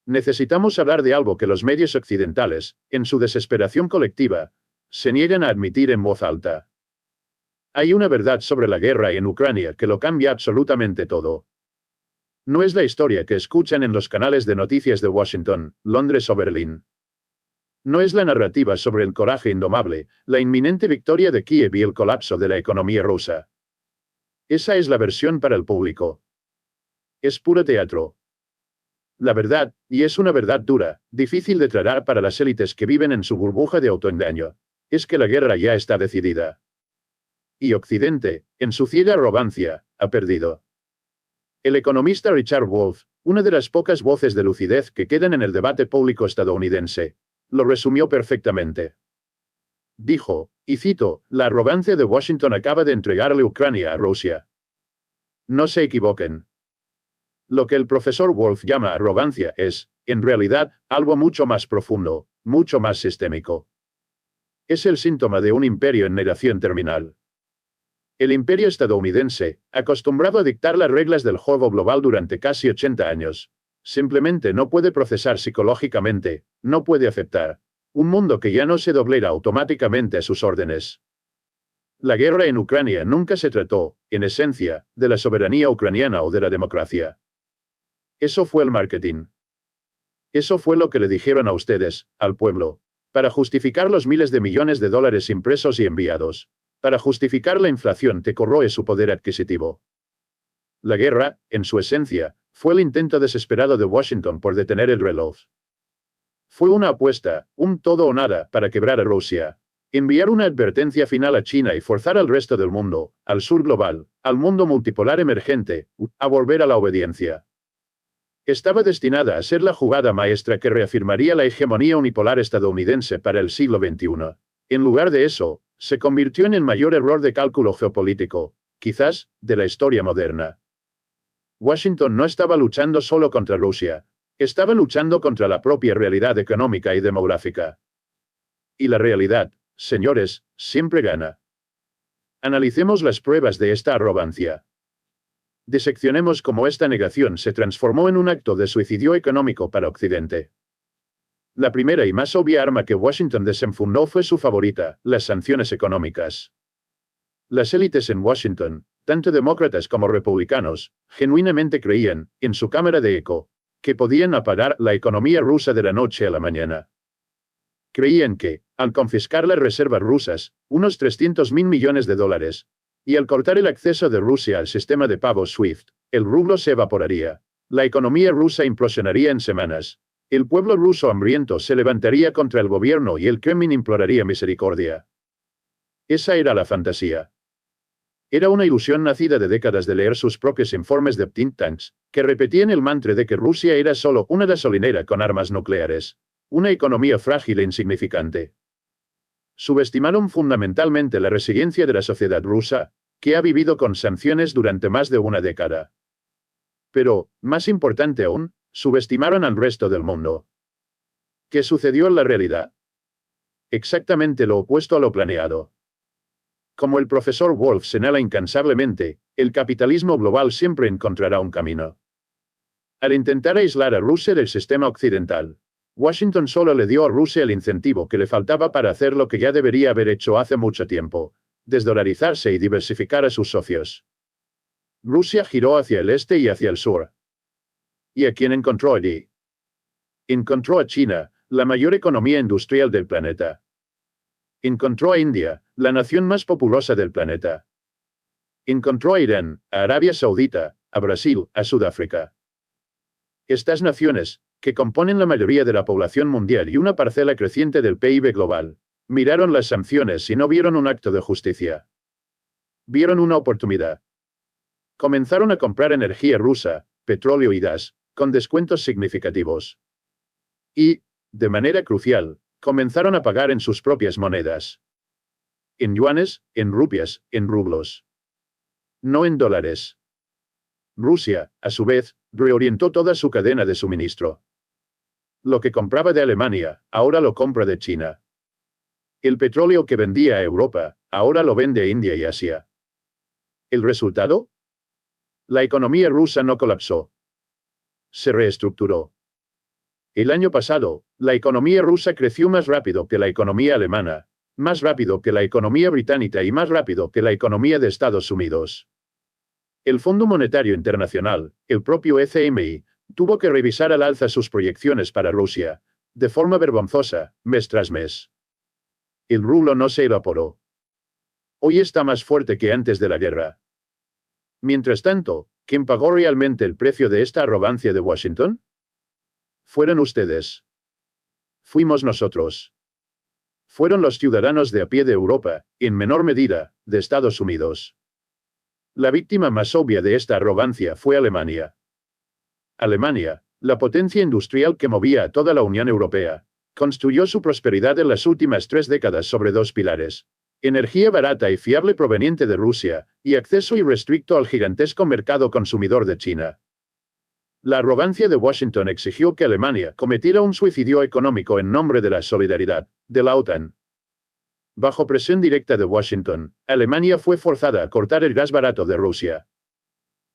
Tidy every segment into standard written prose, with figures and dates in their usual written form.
Necesitamos hablar de algo que los medios occidentales, en su desesperación colectiva, se niegan a admitir en voz alta. Hay una verdad sobre la guerra en Ucrania que lo cambia absolutamente todo. No es la historia que escuchan en los canales de noticias de Washington, Londres o Berlín. No es la narrativa sobre el coraje indomable, la inminente victoria de Kiev y el colapso de la economía rusa. Esa es la versión para el público. Es puro teatro. La verdad, y es una verdad dura, difícil de tragar para las élites que viven en su burbuja de autoengaño, es que la guerra ya está decidida. Y Occidente, en su ciega arrogancia, ha perdido. El economista Richard Wolff, una de las pocas voces de lucidez que quedan en el debate público estadounidense, lo resumió perfectamente. Dijo, y cito, la arrogancia de Washington acaba de entregarle Ucrania a Rusia. No se equivoquen. Lo que el profesor Wolff llama arrogancia es, en realidad, algo mucho más profundo, mucho más sistémico. Es el síntoma de un imperio en negación terminal. El imperio estadounidense, acostumbrado a dictar las reglas del juego global durante casi 80 años, simplemente no puede procesar psicológicamente, no puede aceptar un mundo que ya no se doblega automáticamente a sus órdenes. La guerra en Ucrania nunca se trató, en esencia, de la soberanía ucraniana o de la democracia. Eso fue el marketing. Eso fue lo que le dijeron a ustedes, al pueblo, para justificar los miles de millones de dólares impresos y enviados, para justificar la inflación que corroe su poder adquisitivo. La guerra, en su esencia, fue el intento desesperado de Washington por detener el reloj. Fue una apuesta, un todo o nada, para quebrar a Rusia, enviar una advertencia final a China y forzar al resto del mundo, al sur global, al mundo multipolar emergente, a volver a la obediencia. Estaba destinada a ser la jugada maestra que reafirmaría la hegemonía unipolar estadounidense para el siglo XXI. En lugar de eso, se convirtió en el mayor error de cálculo geopolítico, quizás, de la historia moderna. Washington no estaba luchando solo contra Rusia, estaba luchando contra la propia realidad económica y demográfica. Y la realidad, señores, siempre gana. Analicemos las pruebas de esta arrogancia. Diseccionemos cómo esta negación se transformó en un acto de suicidio económico para Occidente. La primera y más obvia arma que Washington desenfundó fue su favorita, las sanciones económicas. Las élites en Washington, tanto demócratas como republicanos, genuinamente creían, en su cámara de eco, que podían apagar la economía rusa de la noche a la mañana. Creían que, al confiscar las reservas rusas, unos 300.000 millones de dólares, y al cortar el acceso de Rusia al sistema de pagos SWIFT, el rublo se evaporaría, la economía rusa implosionaría en semanas, el pueblo ruso hambriento se levantaría contra el gobierno y el Kremlin imploraría misericordia. Esa era la fantasía. Era una ilusión nacida de décadas de leer sus propios informes de think tanks, que repetían el mantra de que Rusia era solo una gasolinera con armas nucleares, una economía frágil e insignificante. Subestimaron fundamentalmente la resiliencia de la sociedad rusa, que ha vivido con sanciones durante más de una década. Pero, más importante aún, subestimaron al resto del mundo. ¿Qué sucedió en la realidad? Exactamente lo opuesto a lo planeado. Como el profesor Wolff señala incansablemente, el capitalismo global siempre encontrará un camino. Al intentar aislar a Rusia del sistema occidental, Washington solo le dio a Rusia el incentivo que le faltaba para hacer lo que ya debería haber hecho hace mucho tiempo, desdolarizarse y diversificar a sus socios. Rusia giró hacia el este y hacia el sur. ¿Y a quién encontró allí? Encontró a China, la mayor economía industrial del planeta. Encontró a India, la nación más populosa del planeta. Encontró a Irán, a Arabia Saudita, a Brasil, a Sudáfrica. Estas naciones, que componen la mayoría de la población mundial y una parcela creciente del PIB global, miraron las sanciones y no vieron un acto de justicia. Vieron una oportunidad. Comenzaron a comprar energía rusa, petróleo y gas, con descuentos significativos. Y, de manera crucial, comenzaron a pagar en sus propias monedas. En yuanes, en rupias, en rublos. No en dólares. Rusia, a su vez, reorientó toda su cadena de suministro. Lo que compraba de Alemania, ahora lo compra de China. El petróleo que vendía a Europa, ahora lo vende a India y Asia. ¿El resultado? La economía rusa no colapsó. Se reestructuró. El año pasado, la economía rusa creció más rápido que la economía alemana, más rápido que la economía británica y más rápido que la economía de Estados Unidos. El Fondo Monetario Internacional, el propio FMI, tuvo que revisar al alza sus proyecciones para Rusia, de forma vergonzosa, mes tras mes. El rublo no se evaporó. Hoy está más fuerte que antes de la guerra. Mientras tanto, ¿quién pagó realmente el precio de esta arrogancia de Washington? Fueron ustedes. Fuimos nosotros. Fueron los ciudadanos de a pie de Europa, y en menor medida, de Estados Unidos. La víctima más obvia de esta arrogancia fue Alemania. Alemania, la potencia industrial que movía a toda la Unión Europea, construyó su prosperidad en las últimas 3 décadas sobre 2 pilares: energía barata y fiable proveniente de Rusia, y acceso irrestricto al gigantesco mercado consumidor de China. La arrogancia de Washington exigió que Alemania cometiera un suicidio económico en nombre de la solidaridad, de la OTAN. Bajo presión directa de Washington, Alemania fue forzada a cortar el gas barato de Rusia.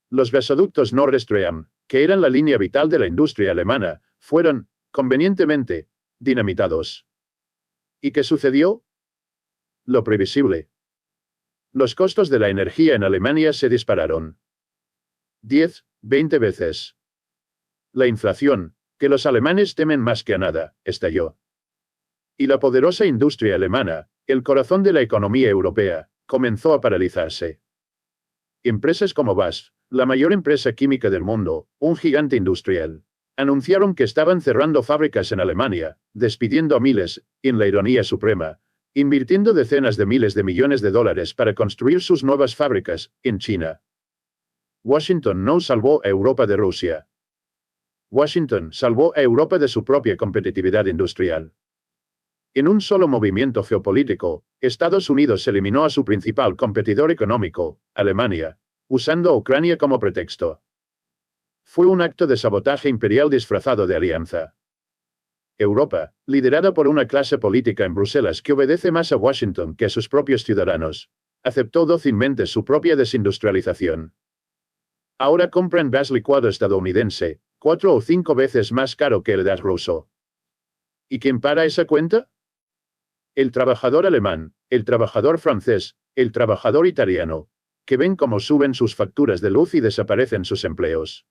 Los gasoductos Nord Stream, que eran la línea vital de la industria alemana, fueron, convenientemente, dinamitados. ¿Y qué sucedió? Lo previsible. Los costos de la energía en Alemania se dispararon. 10, 20 veces. La inflación, que los alemanes temen más que a nada, estalló. Y la poderosa industria alemana, el corazón de la economía europea, comenzó a paralizarse. Empresas como BASF, la mayor empresa química del mundo, un gigante industrial, anunciaron que estaban cerrando fábricas en Alemania, despidiendo a miles, en la ironía suprema, invirtiendo decenas de miles de millones de dólares para construir sus nuevas fábricas, en China. Washington no salvó a Europa de Rusia. Washington salvó a Europa de su propia competitividad industrial. En un solo movimiento geopolítico, Estados Unidos eliminó a su principal competidor económico, Alemania, usando a Ucrania como pretexto. Fue un acto de sabotaje imperial disfrazado de alianza. Europa, liderada por una clase política en Bruselas que obedece más a Washington que a sus propios ciudadanos, aceptó dócilmente su propia desindustrialización. Ahora compran gas licuado estadounidense, 4 o 5 veces más caro que el gas ruso. ¿Y quién paga esa cuenta? El trabajador alemán, el trabajador francés, el trabajador italiano, que ven cómo suben sus facturas de luz y desaparecen sus empleos.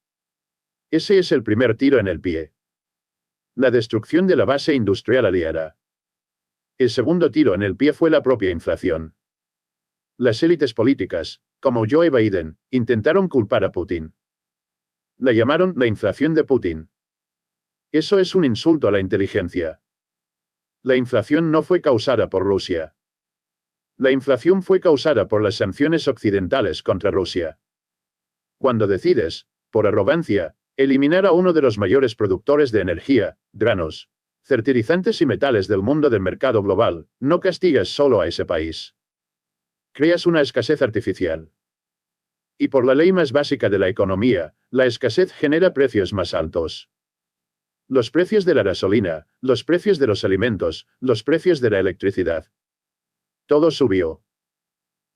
Ese es el primer tiro en el pie. La destrucción de la base industrial aliada. El segundo tiro en el pie fue la propia inflación. Las élites políticas, como Joe Biden, intentaron culpar a Putin. La llamaron la inflación de Putin. Eso es un insulto a la inteligencia. La inflación no fue causada por Rusia. La inflación fue causada por las sanciones occidentales contra Rusia. Cuando decides, por arrogancia, eliminar a uno de los mayores productores de energía, granos, fertilizantes y metales del mundo del mercado global, no castigas solo a ese país. Creas una escasez artificial. Y por la ley más básica de la economía, la escasez genera precios más altos. Los precios de la gasolina, los precios de los alimentos, los precios de la electricidad. Todo subió.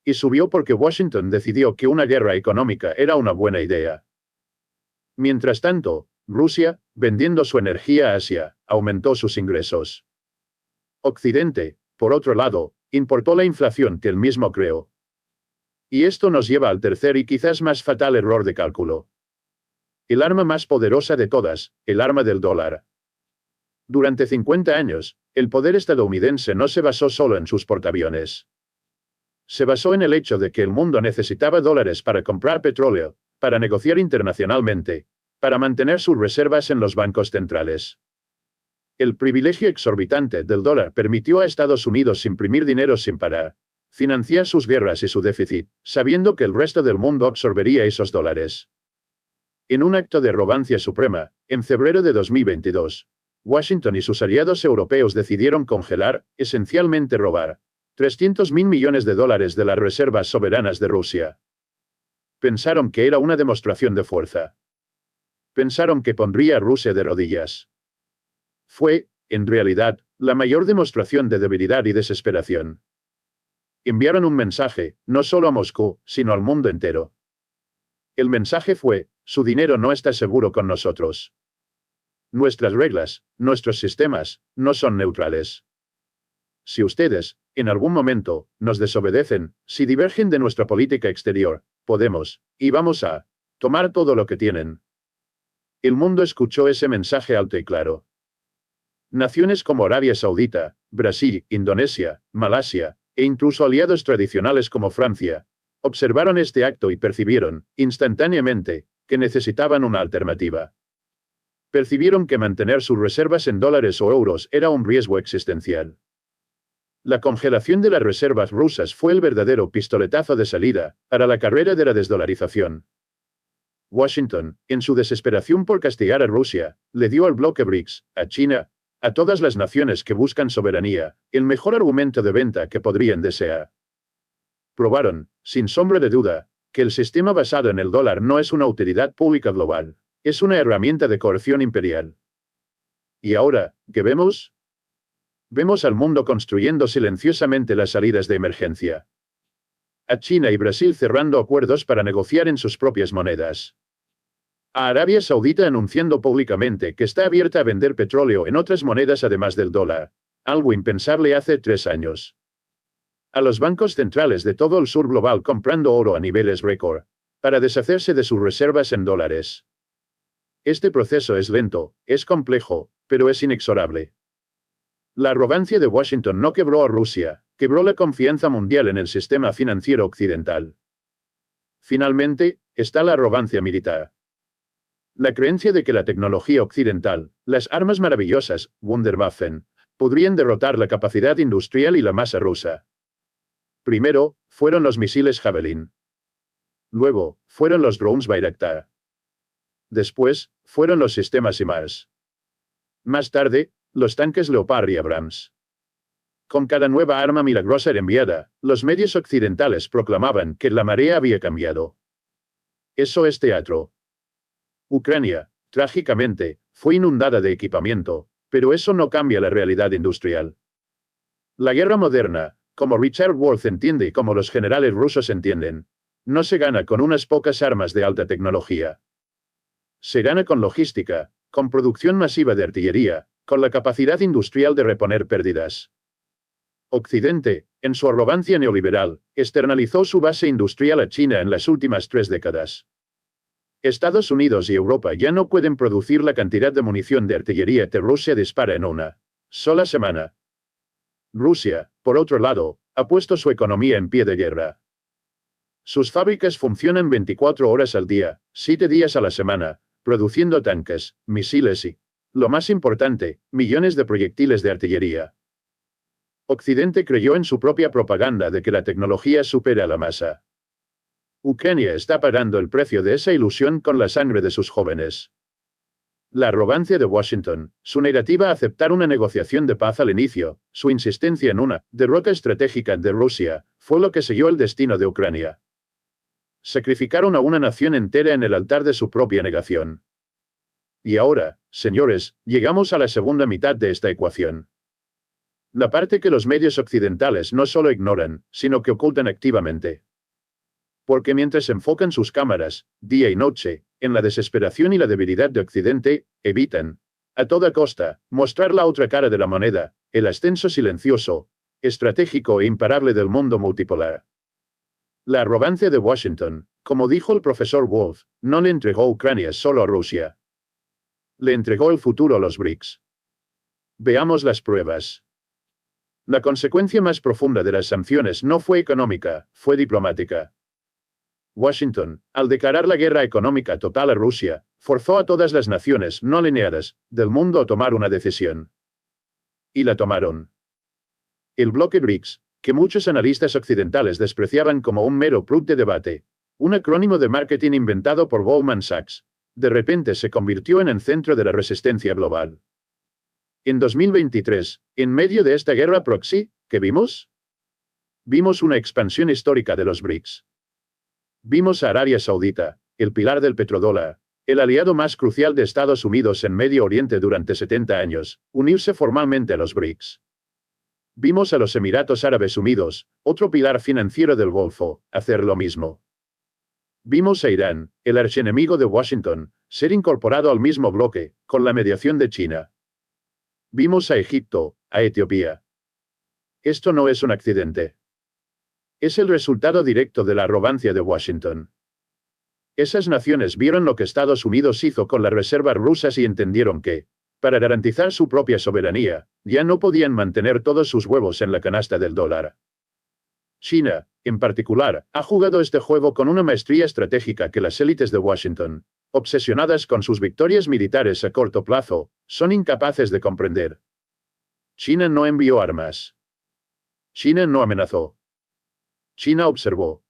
Y subió porque Washington decidió que una guerra económica era una buena idea. Mientras tanto, Rusia, vendiendo su energía a Asia, aumentó sus ingresos. Occidente, por otro lado, importó la inflación que él mismo creó. Y esto nos lleva al tercer y quizás más fatal error de cálculo. El arma más poderosa de todas, el arma del dólar. Durante 50 años, el poder estadounidense no se basó solo en sus portaaviones. Se basó en el hecho de que el mundo necesitaba dólares para comprar petróleo, para negociar internacionalmente, para mantener sus reservas en los bancos centrales. El privilegio exorbitante del dólar permitió a Estados Unidos imprimir dinero sin parar, financiar sus guerras y su déficit, sabiendo que el resto del mundo absorbería esos dólares. En un acto de arrogancia suprema, en febrero de 2022, Washington y sus aliados europeos decidieron congelar, esencialmente robar, 300.000 millones de dólares de las reservas soberanas de Rusia. Pensaron que era una demostración de fuerza. Pensaron que pondría a Rusia de rodillas. Fue, en realidad, la mayor demostración de debilidad y desesperación. Enviaron un mensaje, no solo a Moscú, sino al mundo entero. El mensaje fue: su dinero no está seguro con nosotros. Nuestras reglas, nuestros sistemas, no son neutrales. Si ustedes, en algún momento, nos desobedecen, si divergen de nuestra política exterior, podemos, y vamos a, tomar todo lo que tienen. El mundo escuchó ese mensaje alto y claro. Naciones como Arabia Saudita, Brasil, Indonesia, Malasia, e incluso aliados tradicionales como Francia, observaron este acto y percibieron, instantáneamente, que necesitaban una alternativa. Percibieron que mantener sus reservas en dólares o euros era un riesgo existencial. La congelación de las reservas rusas fue el verdadero pistoletazo de salida para la carrera de la desdolarización. Washington, en su desesperación por castigar a Rusia, le dio al bloque BRICS, a China, a todas las naciones que buscan soberanía, el mejor argumento de venta que podrían desear. Probaron, sin sombra de duda, que el sistema basado en el dólar no es una utilidad pública global, es una herramienta de coerción imperial. ¿Y ahora, qué vemos? Vemos al mundo construyendo silenciosamente las salidas de emergencia. A China y Brasil cerrando acuerdos para negociar en sus propias monedas. A Arabia Saudita anunciando públicamente que está abierta a vender petróleo en otras monedas además del dólar, algo impensable hace 3 años. A los bancos centrales de todo el sur global comprando oro a niveles récord, para deshacerse de sus reservas en dólares. Este proceso es lento, es complejo, pero es inexorable. La arrogancia de Washington no quebró a Rusia, quebró la confianza mundial en el sistema financiero occidental. Finalmente, está la arrogancia militar. La creencia de que la tecnología occidental, las armas maravillosas, Wunderwaffen, podrían derrotar la capacidad industrial y la masa rusa. Primero, fueron los misiles Javelin. Luego, fueron los drones Bayraktar. Después, fueron los sistemas HIMARS. Más tarde, los tanques Leopard y Abrams. Con cada nueva arma milagrosa enviada, los medios occidentales proclamaban que la marea había cambiado. Eso es teatro. Ucrania, trágicamente, fue inundada de equipamiento, pero eso no cambia la realidad industrial. La guerra moderna, como Richard Wolff entiende y como los generales rusos entienden, no se gana con unas pocas armas de alta tecnología. Se gana con logística, con producción masiva de artillería, con la capacidad industrial de reponer pérdidas. Occidente, en su arrogancia neoliberal, externalizó su base industrial a China en las últimas 3 décadas. Estados Unidos y Europa ya no pueden producir la cantidad de munición de artillería que Rusia dispara en una sola semana. Rusia, por otro lado, ha puesto su economía en pie de guerra. Sus fábricas funcionan 24 horas al día, 7 días a la semana, produciendo tanques, misiles y, lo más importante, millones de proyectiles de artillería. Occidente creyó en su propia propaganda de que la tecnología supera a la masa. Ucrania está pagando el precio de esa ilusión con la sangre de sus jóvenes. La arrogancia de Washington, su negativa a aceptar una negociación de paz al inicio, su insistencia en una derrota estratégica de Rusia, fue lo que selló el destino de Ucrania. Sacrificaron a una nación entera en el altar de su propia negación. Y ahora, señores, llegamos a la segunda mitad de esta ecuación. La parte que los medios occidentales no solo ignoran, sino que ocultan activamente. Porque mientras enfocan sus cámaras, día y noche, en la desesperación y la debilidad de Occidente, evitan, a toda costa, mostrar la otra cara de la moneda, el ascenso silencioso, estratégico e imparable del mundo multipolar. La arrogancia de Washington, como dijo el profesor Wolff, no le entregó Ucrania solo a Rusia. Le entregó el futuro a los BRICS. Veamos las pruebas. La consecuencia más profunda de las sanciones no fue económica, fue diplomática. Washington, al declarar la guerra económica total a Rusia, forzó a todas las naciones no alineadas del mundo a tomar una decisión. Y la tomaron. El bloque BRICS, que muchos analistas occidentales despreciaban como un mero club de debate, un acrónimo de marketing inventado por Goldman Sachs, de repente se convirtió en el centro de la resistencia global. En 2023, en medio de esta guerra proxy, ¿qué vimos? Vimos una expansión histórica de los BRICS. Vimos a Arabia Saudita, el pilar del petrodólar, el aliado más crucial de Estados Unidos en Medio Oriente durante 70 años, unirse formalmente a los BRICS. Vimos a los Emiratos Árabes Unidos, otro pilar financiero del Golfo, hacer lo mismo. Vimos a Irán, el archienemigo de Washington, ser incorporado al mismo bloque, con la mediación de China. Vimos a Egipto, a Etiopía. Esto no es un accidente. Es el resultado directo de la arrogancia de Washington. Esas naciones vieron lo que Estados Unidos hizo con las reservas rusas y entendieron que, para garantizar su propia soberanía, ya no podían mantener todos sus huevos en la canasta del dólar. China, en particular, ha jugado este juego con una maestría estratégica que las élites de Washington, obsesionadas con sus victorias militares a corto plazo, son incapaces de comprender. China no envió armas. China no amenazó. China observó.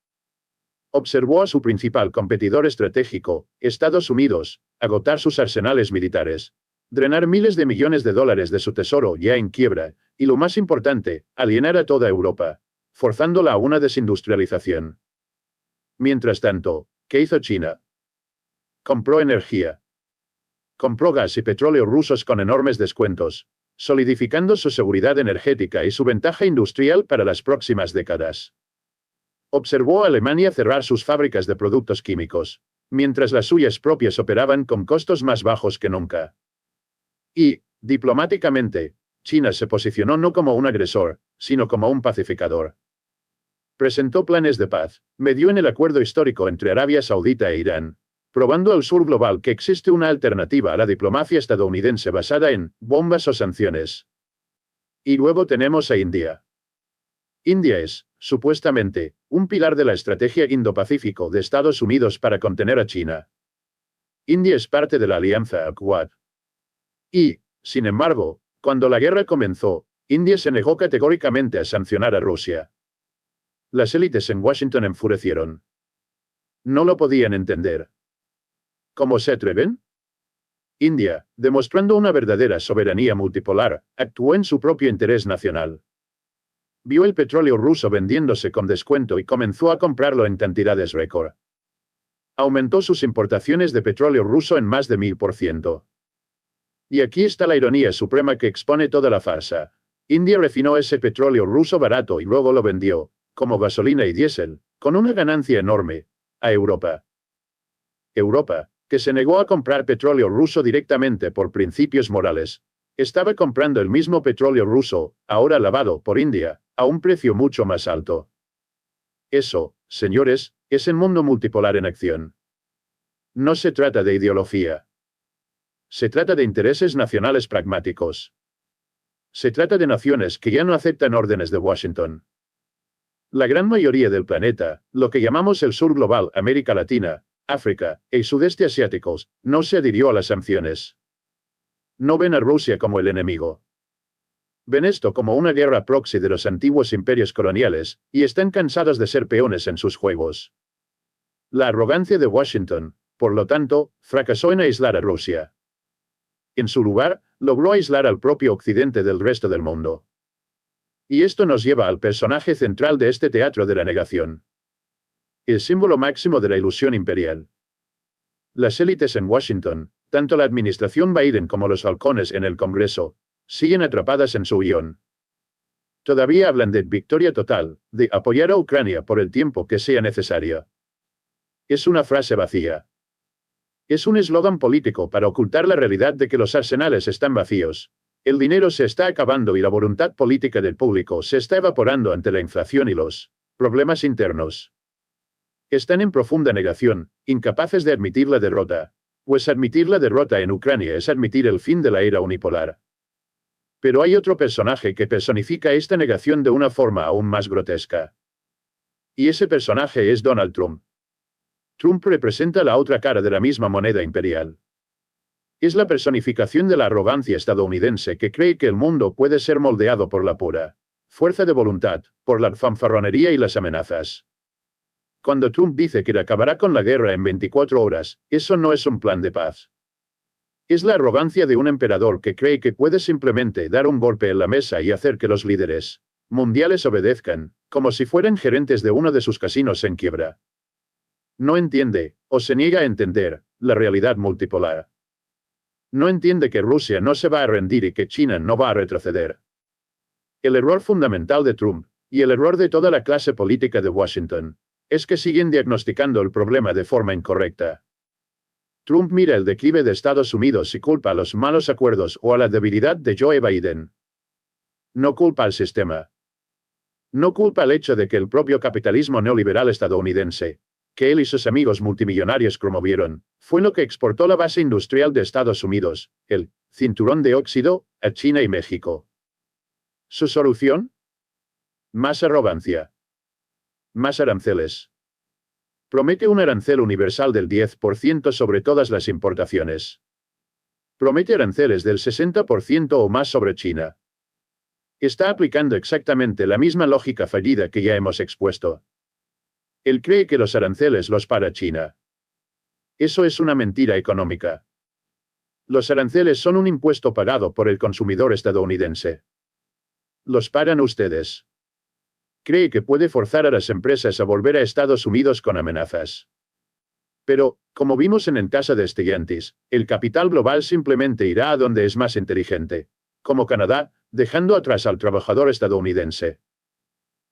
Observó a su principal competidor estratégico, Estados Unidos, agotar sus arsenales militares, drenar miles de millones de dólares de su tesoro ya en quiebra, y lo más importante, alienar a toda Europa, forzándola a una desindustrialización. Mientras tanto, ¿qué hizo China? Compró energía. Compró gas y petróleo rusos con enormes descuentos, solidificando su seguridad energética y su ventaja industrial para las próximas décadas. Observó a Alemania cerrar sus fábricas de productos químicos, mientras las suyas propias operaban con costos más bajos que nunca. Y, diplomáticamente, China se posicionó no como un agresor, sino como un pacificador. Presentó planes de paz, medió en el acuerdo histórico entre Arabia Saudita e Irán, probando al sur global que existe una alternativa a la diplomacia estadounidense basada en bombas o sanciones. Y luego tenemos a India. India es, supuestamente, un pilar de la estrategia Indo-Pacífico de Estados Unidos para contener a China. India es parte de la alianza Quad. Y, sin embargo, cuando la guerra comenzó, India se negó categóricamente a sancionar a Rusia. Las élites en Washington enfurecieron. No lo podían entender. ¿Cómo se atreven? India, demostrando una verdadera soberanía multipolar, actuó en su propio interés nacional. Vio el petróleo ruso vendiéndose con descuento y comenzó a comprarlo en cantidades récord. Aumentó sus importaciones de petróleo ruso en más de 1000%. Y aquí está la ironía suprema que expone toda la farsa. India refinó ese petróleo ruso barato y luego lo vendió, como gasolina y diésel, con una ganancia enorme, a Europa. Europa, que se negó a comprar petróleo ruso directamente por principios morales, estaba comprando el mismo petróleo ruso, ahora lavado por India, a un precio mucho más alto. Eso, señores, es el mundo multipolar en acción. No se trata de ideología. Se trata de intereses nacionales pragmáticos. Se trata de naciones que ya no aceptan órdenes de Washington. La gran mayoría del planeta, lo que llamamos el sur global, América Latina, África y sudeste asiáticos, no se adhirió a las sanciones. No ven a Rusia como el enemigo. Ven esto como una guerra proxy de los antiguos imperios coloniales, y están cansados de ser peones en sus juegos. La arrogancia de Washington, por lo tanto, fracasó en aislar a Rusia. En su lugar, logró aislar al propio Occidente del resto del mundo. Y esto nos lleva al personaje central de este teatro de la negación. El símbolo máximo de la ilusión imperial. Las élites en Washington, tanto la administración Biden como los halcones en el Congreso, siguen atrapadas en su guión. Todavía hablan de victoria total, de apoyar a Ucrania por el tiempo que sea necesario. Es una frase vacía. Es un eslogan político para ocultar la realidad de que los arsenales están vacíos. El dinero se está acabando y la voluntad política del público se está evaporando ante la inflación y los problemas internos. Están en profunda negación, incapaces de admitir la derrota. Pues admitir la derrota en Ucrania es admitir el fin de la era unipolar. Pero hay otro personaje que personifica esta negación de una forma aún más grotesca. Y ese personaje es Donald Trump. Trump representa la otra cara de la misma moneda imperial. Es la personificación de la arrogancia estadounidense que cree que el mundo puede ser moldeado por la pura fuerza de voluntad, por la fanfarronería y las amenazas. Cuando Trump dice que acabará con la guerra en 24 horas, eso no es un plan de paz. Es la arrogancia de un emperador que cree que puede simplemente dar un golpe en la mesa y hacer que los líderes mundiales obedezcan, como si fueran gerentes de uno de sus casinos en quiebra. No entiende, o se niega a entender, la realidad multipolar. No entiende que Rusia no se va a rendir y que China no va a retroceder. El error fundamental de Trump, y el error de toda la clase política de Washington, es que siguen diagnosticando el problema de forma incorrecta. Trump mira el declive de Estados Unidos y culpa a los malos acuerdos o a la debilidad de Joe Biden. No culpa al sistema. No culpa el hecho de que el propio capitalismo neoliberal estadounidense, que él y sus amigos multimillonarios promovieron, fue lo que exportó la base industrial de Estados Unidos, el cinturón de óxido, a China y México. ¿Su solución? Más arrogancia. Más aranceles. Promete un arancel universal del 10% sobre todas las importaciones. Promete aranceles del 60% o más sobre China. Está aplicando exactamente la misma lógica fallida que ya hemos expuesto. Él cree que los aranceles los para China. Eso es una mentira económica. Los aranceles son un impuesto pagado por el consumidor estadounidense. Los pagan ustedes. Cree que puede forzar a las empresas a volver a Estados Unidos con amenazas. Pero, como vimos en casa de Stellantis, el capital global simplemente irá a donde es más inteligente, como Canadá, dejando atrás al trabajador estadounidense.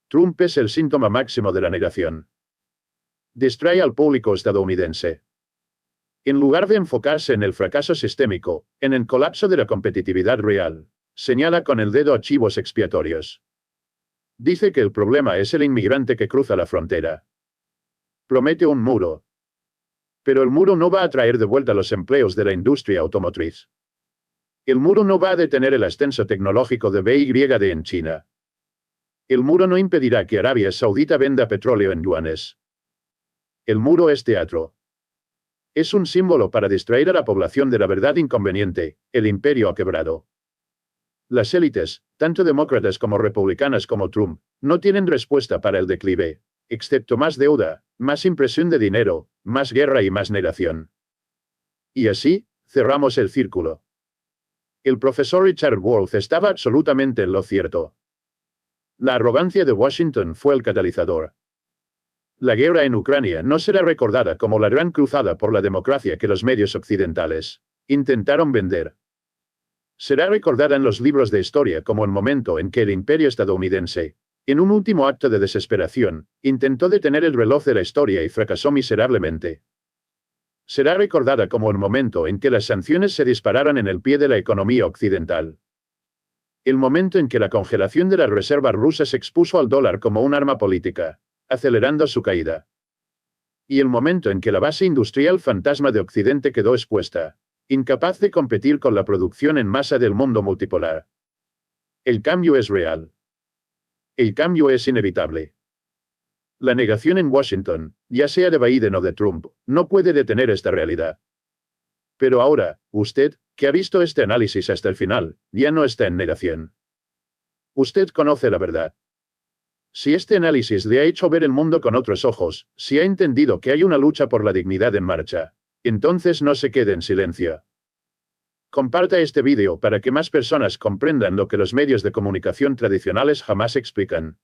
Trump es el síntoma máximo de la negación. Distrae al público estadounidense. En lugar de enfocarse en el fracaso sistémico, en el colapso de la competitividad real, señala con el dedo a chivos expiatorios. Dice que el problema es el inmigrante que cruza la frontera. Promete un muro. Pero el muro no va a traer de vuelta los empleos de la industria automotriz. El muro no va a detener el ascenso tecnológico de BYD en China. El muro no impedirá que Arabia Saudita venda petróleo en yuanes. El muro es teatro. Es un símbolo para distraer a la población de la verdad inconveniente: el imperio ha quebrado. Las élites, tanto demócratas como republicanas como Trump, no tienen respuesta para el declive, excepto más deuda, más impresión de dinero, más guerra y más negación. Y así, cerramos el círculo. El profesor Richard Wolff estaba absolutamente en lo cierto. La arrogancia de Washington fue el catalizador. La guerra en Ucrania no será recordada como la gran cruzada por la democracia que los medios occidentales intentaron vender. Será recordada en los libros de historia como el momento en que el imperio estadounidense, en un último acto de desesperación, intentó detener el reloj de la historia y fracasó miserablemente. Será recordada como el momento en que las sanciones se dispararon en el pie de la economía occidental. El momento en que la congelación de las reservas rusas expuso al dólar como un arma política, acelerando su caída. Y el momento en que la base industrial fantasma de Occidente quedó expuesta, incapaz de competir con la producción en masa del mundo multipolar. El cambio es real. El cambio es inevitable. La negación en Washington, ya sea de Biden o de Trump, no puede detener esta realidad. Pero ahora, usted, que ha visto este análisis hasta el final, ya no está en negación. Usted conoce la verdad. Si este análisis le ha hecho ver el mundo con otros ojos, si ha entendido que hay una lucha por la dignidad en marcha, entonces no se quede en silencio. Comparta este vídeo para que más personas comprendan lo que los medios de comunicación tradicionales jamás explican.